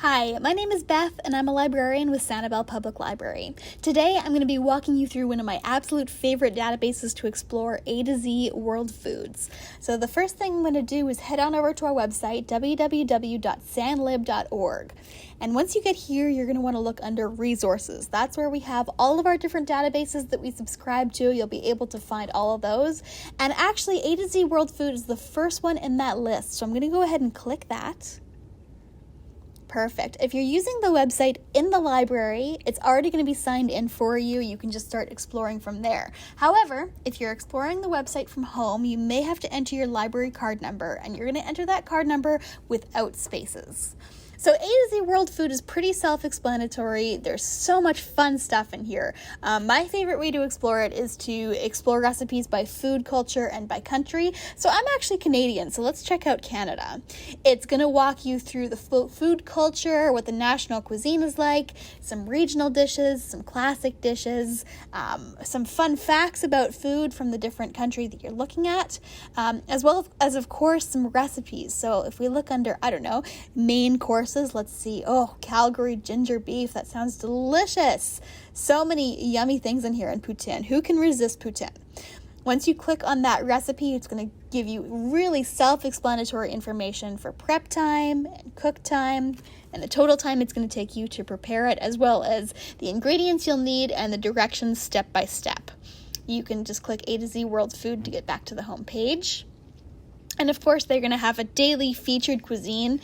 Hi, my name is Beth, and I'm a librarian with Sanibel Public Library. Today, I'm going to be walking you through one of my absolute favorite databases to explore, A to Z World Foods. So the first thing I'm going to do is head on over to our website, www.sanlib.org. And once you get here, you're going to want to look under Resources. That's where we have all of our different databases that we subscribe to. You'll be able to find all of those. And actually, A to Z World Food is the first one in that list. So I'm going to go ahead and click that. Perfect. If you're using the website in the library, it's already going to be signed in for you. You can just start exploring from there. However, if you're exploring the website from home, you may have to enter your library card number, and you're going to enter that card number without spaces. So A to Z World Food is pretty self-explanatory. There's so much fun stuff in here. My favorite way to explore it is to explore recipes by food culture and by country. So I'm actually Canadian, so let's check out Canada. It's going to walk you through the food culture, what the national cuisine is like, some regional dishes, some classic dishes, some fun facts about food from the different country that you're looking at, as well as, of course, some recipes. So if we look under, main courses, let's see. Oh, Calgary ginger beef. That sounds delicious. So many yummy things in here, and poutine. Who can resist poutine? Once you click on that recipe, it's going to give you really self-explanatory information for prep time and cook time and the total time it's going to take you to prepare it, as well as the ingredients you'll need and the directions step by step. You can just click A to Z World Food to get back to the home page. And of course, they're going to have a daily featured cuisine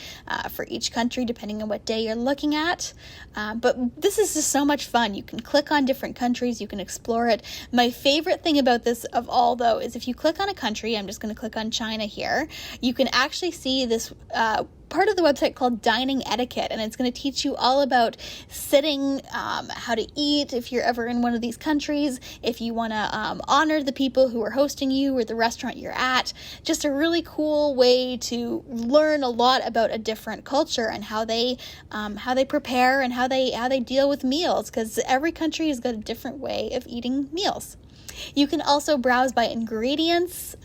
for each country, depending on what day you're looking at. But this is just so much fun. You can click on different countries. You can explore it. My favorite thing about this of all, though, is if you click on a country, I'm just going to click on China here, you can actually see this part of the website called Dining Etiquette, and it's going to teach you all about sitting, how to eat if you're ever in one of these countries, if you want to honor the people who are hosting you or the restaurant you're at. Just a really cool way to learn a lot about a different culture and how they prepare and how they deal with meals, because every country has got a different way of eating meals. You can also browse by ingredients,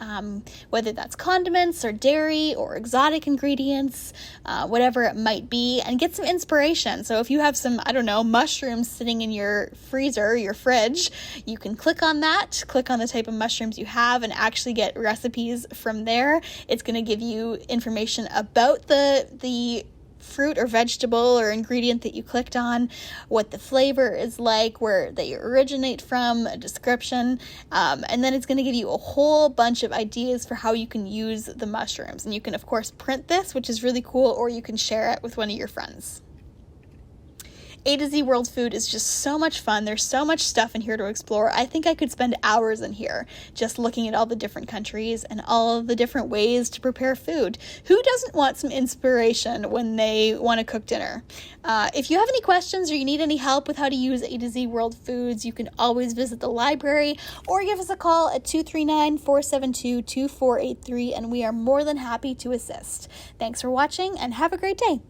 whether that's condiments or dairy or exotic ingredients, whatever it might be, and get some inspiration. So if you have some, mushrooms sitting in your freezer, your fridge, you can click on that, click on the type of mushrooms you have, and actually get recipes from there. It's going to give you information about the fruit or vegetable or ingredient that you clicked on, what the flavor is like, where they originate from, a description, and then it's going to give you a whole bunch of ideas for how you can use the mushrooms. And you can, of course, print this, which is really cool, or you can share it with one of your friends. A to Z World Food is just so much fun. There's so much stuff in here to explore. I think I could spend hours in here just looking at all the different countries and all of the different ways to prepare food. Who doesn't want some inspiration when they want to cook dinner? If you have any questions or you need any help with how to use A to Z World Foods, you can always visit the library or give us a call at 239-472-2483, and we are more than happy to assist. Thanks for watching, and have a great day.